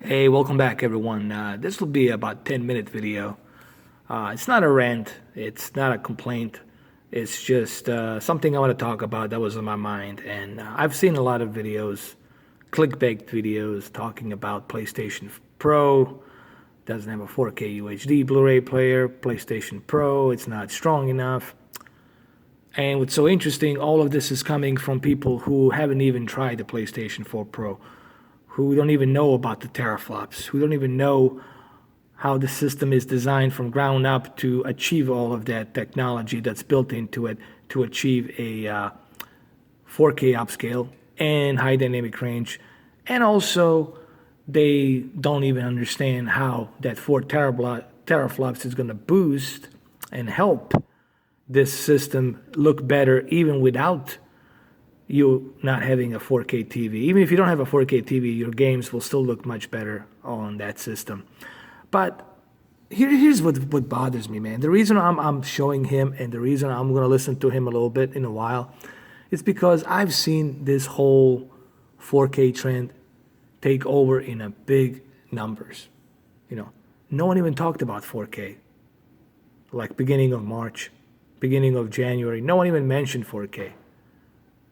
Hey, welcome back everyone. This will be about 10-minute video. It's not a rant, it's not a complaint. It's just something I want to talk about that was on my mind. And I've seen a lot of videos, clickbait videos talking about PlayStation Pro doesn't have a 4K UHD Blu-ray player, PlayStation Pro, it's not strong enough. And what's so interesting, all of this is coming from people who haven't even tried the PlayStation 4 Pro, who don't even know about the teraflops, who don't even know how the system is designed from ground up to achieve all of that technology that's built into it to achieve a 4K upscale and high dynamic range. And also, they don't even understand how that 4 teraflops is going to boost and help this system look better even without you not having a 4K TV. Even if you don't have a 4K TV, your games will still look much better on that system. But here's what bothers me, man. The reason I'm showing him and the reason I'm going to listen to him a little bit in a while is because I've seen this whole 4K trend take over in a big numbers. No one even talked about 4K. Like beginning of March, beginning of January, no one even mentioned 4K.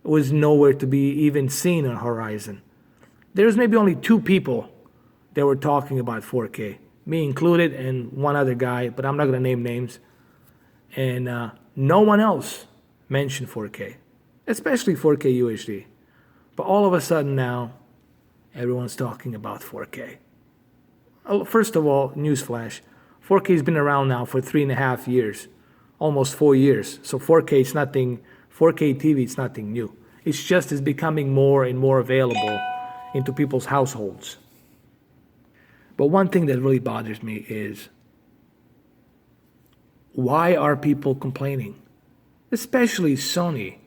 It was nowhere to be even seen on horizon. There's maybe only 2 people that were talking about 4K, me included and one other guy, but I'm not going to name names. And no one else mentioned 4K, especially 4K UHD. But all of a sudden now, everyone's talking about 4K. First of all, newsflash, 4K has been around now for 3.5 years, almost 4 years. So 4K is nothing. 4K TV is nothing new. It's just is becoming more and more available into people's households. But one thing that really bothers me is why are people complaining? Especially Sony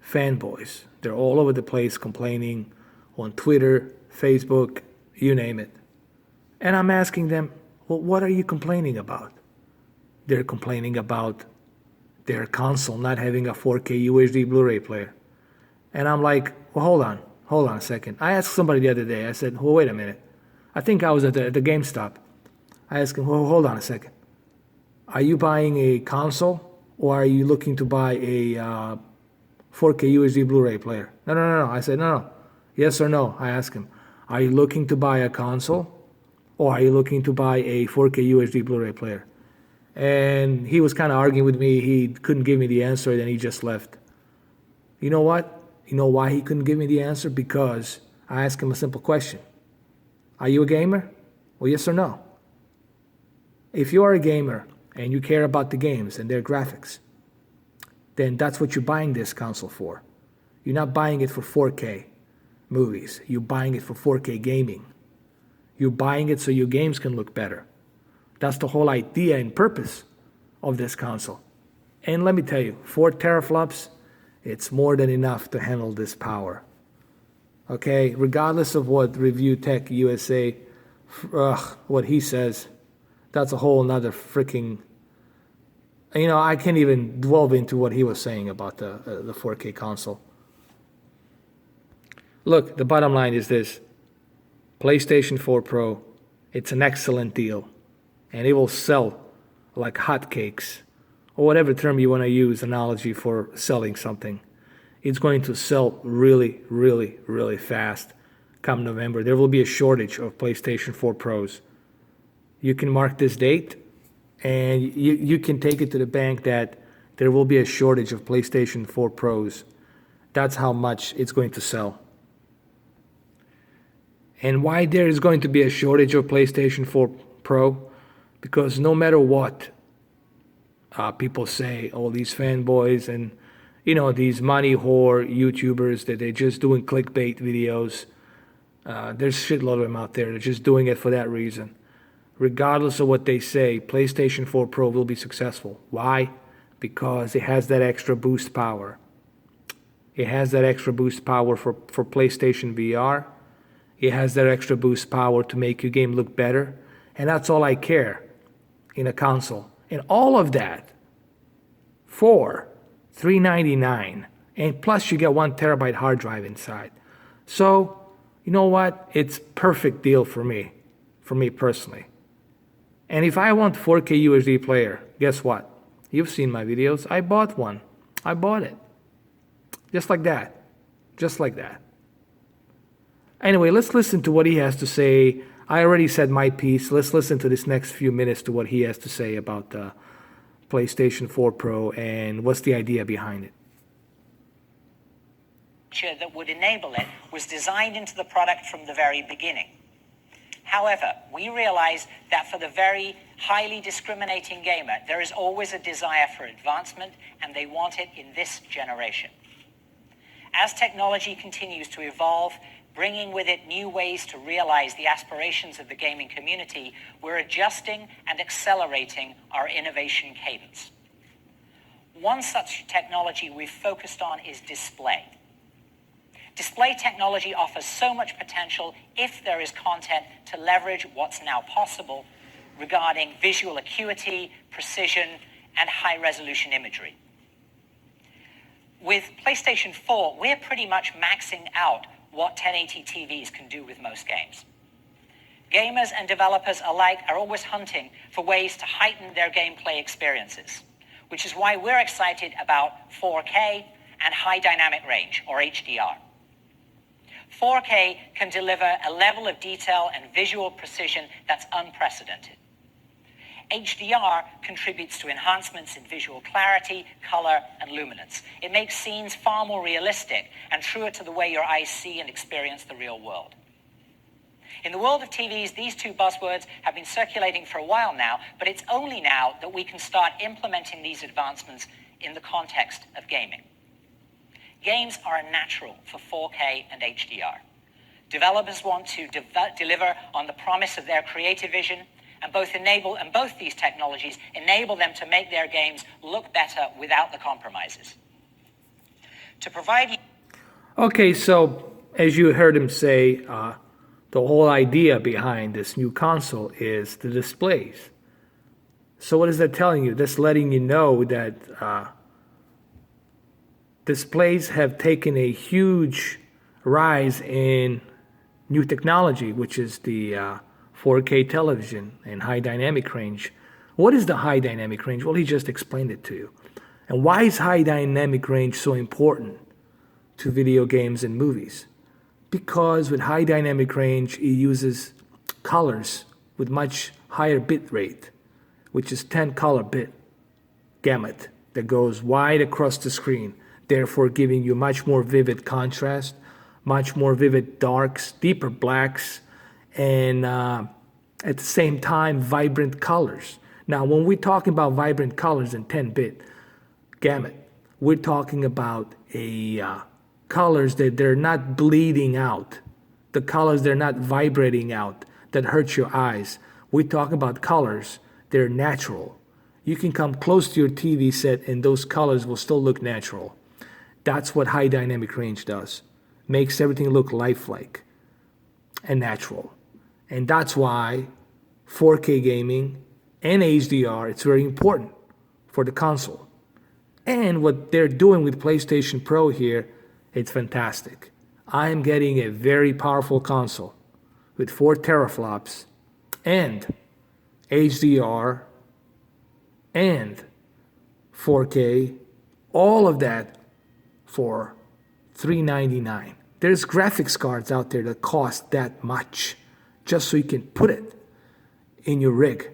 fanboys. They're all over the place complaining on Twitter, Facebook, you name it. And I'm asking them, well, what are you complaining about? They're complaining about their console not having a 4K UHD Blu-ray player. And I'm like, well, hold on a second. I asked somebody the other day, I said, well, wait a minute. I think I was at the GameStop. I asked him, well, hold on a second. Are you buying a console or are you looking to buy a 4K UHD Blu-ray player? No. I said, no. Yes or no? I asked him, are you looking to buy a console or are you looking to buy a 4K UHD Blu-ray player? And he was kind of arguing with me. He couldn't give me the answer, then he just left. You know what? You know why he couldn't give me the answer? Because I asked him a simple question. Are you a gamer? Well, yes or no? If you are a gamer and you care about the games and their graphics, then that's what you're buying this console for. You're not buying it for 4K movies. You're buying it for 4K gaming. You're buying it so your games can look better. That's the whole idea and purpose of this console. And let me tell you, 4 teraflops, it's more than enough to handle this power. Okay, regardless of what Review Tech USA, what he says, that's a whole nother freaking, I can't even delve into what he was saying about the 4K console. Look, the bottom line is this. PlayStation 4 Pro, it's an excellent deal. And it will sell like hotcakes, or whatever term you want to use, analogy for selling something. It's going to sell really, really, really fast come November. There will be a shortage of PlayStation 4 Pros. You can mark this date, and you can take it to the bank that there will be a shortage of PlayStation 4 Pros. That's how much it's going to sell. And why there is going to be a shortage of PlayStation 4 Pro? Because no matter what people say, all these fanboys and, these money whore YouTubers that they're just doing clickbait videos, there's a shitload of them out there. They're just doing it for that reason. Regardless of what they say, PlayStation 4 Pro will be successful. Why? Because it has that extra boost power. It has that extra boost power for PlayStation VR. It has that extra boost power to make your game look better. And that's all I care in a console. And all of that for $399. And plus you get 1 terabyte hard drive inside. So you know what? It's perfect deal for me personally. And if I want 4K UHD player, guess what? You've seen my videos. I bought one. I bought it. Just like that. Just like that. Anyway, let's listen to what he has to say. I already said my piece. Let's listen to this next few minutes to what he has to say about the PlayStation 4 Pro and what's the idea behind it. That would enable it was designed into the product from the very beginning. However, we realize that for the very highly discriminating gamer, there is always a desire for advancement, and they want it in this generation. As technology continues to evolve, bringing with it new ways to realize the aspirations of the gaming community, we're adjusting and accelerating our innovation cadence. One such technology we've focused on is display. Display technology offers so much potential if there is content to leverage what's now possible regarding visual acuity, precision, and high-resolution imagery. With PlayStation 4, we're pretty much maxing out what 1080 TVs can do with most games. Gamers and developers alike are always hunting for ways to heighten their gameplay experiences, which is why we're excited about 4K and high dynamic range, or HDR. 4K can deliver a level of detail and visual precision that's unprecedented. HDR contributes to enhancements in visual clarity, color, and luminance. It makes scenes far more realistic and truer to the way your eyes see and experience the real world. In the world of TVs, these two buzzwords have been circulating for a while now, but it's only now that we can start implementing these advancements in the context of gaming. Games are natural for 4K and HDR. Developers want to deliver on the promise of their creative vision, and both these technologies enable them to make their games look better without the compromises. To provide... Okay, so as you heard him say, the whole idea behind this new console is the displays. So what is that telling you? That's letting you know that displays have taken a huge rise in new technology, which is the 4K television and high dynamic range. What is the high dynamic range? Well, he just explained it to you. And why is high dynamic range so important to video games and movies? Because with high dynamic range, it uses colors with much higher bit rate, which is 10 color bit gamut that goes wide across the screen, therefore giving you much more vivid contrast, much more vivid darks, deeper blacks, and at the same time, vibrant colors. Now, when we're talking about vibrant colors in 10-bit gamut, we're talking about colors that they're not bleeding out, the colors they're not vibrating out that hurt your eyes. We're talking about colors that are natural. You can come close to your TV set and those colors will still look natural. That's what high dynamic range does. Makes everything look lifelike and natural. And that's why 4K gaming and HDR, it's very important for the console. And what they're doing with PlayStation Pro here, it's fantastic. I am getting a very powerful console with 4 teraflops and HDR and 4K, all of that for $399. There's graphics cards out there that cost that much just so you can put it in your rig,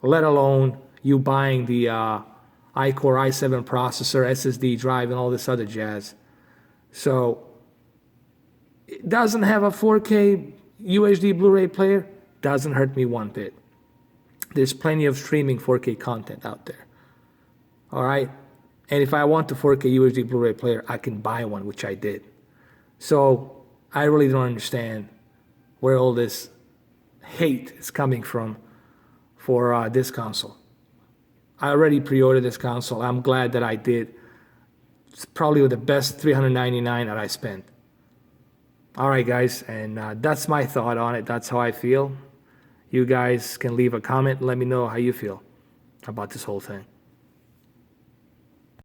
let alone you buying the iCore i7 processor, SSD drive, and all this other jazz. So it doesn't have a 4K UHD Blu-ray player, doesn't hurt me one bit. There's plenty of streaming 4K content out there. All right? And if I want the 4K UHD Blu-ray player, I can buy one, which I did. So I really don't understand where all this hate is coming from for this console. I already pre-ordered this console. I'm glad that I did. It's probably the best $399 that I spent. All right, guys, and that's my thought on it. That's how I feel. You guys can leave a comment. Let me know how you feel about this whole thing.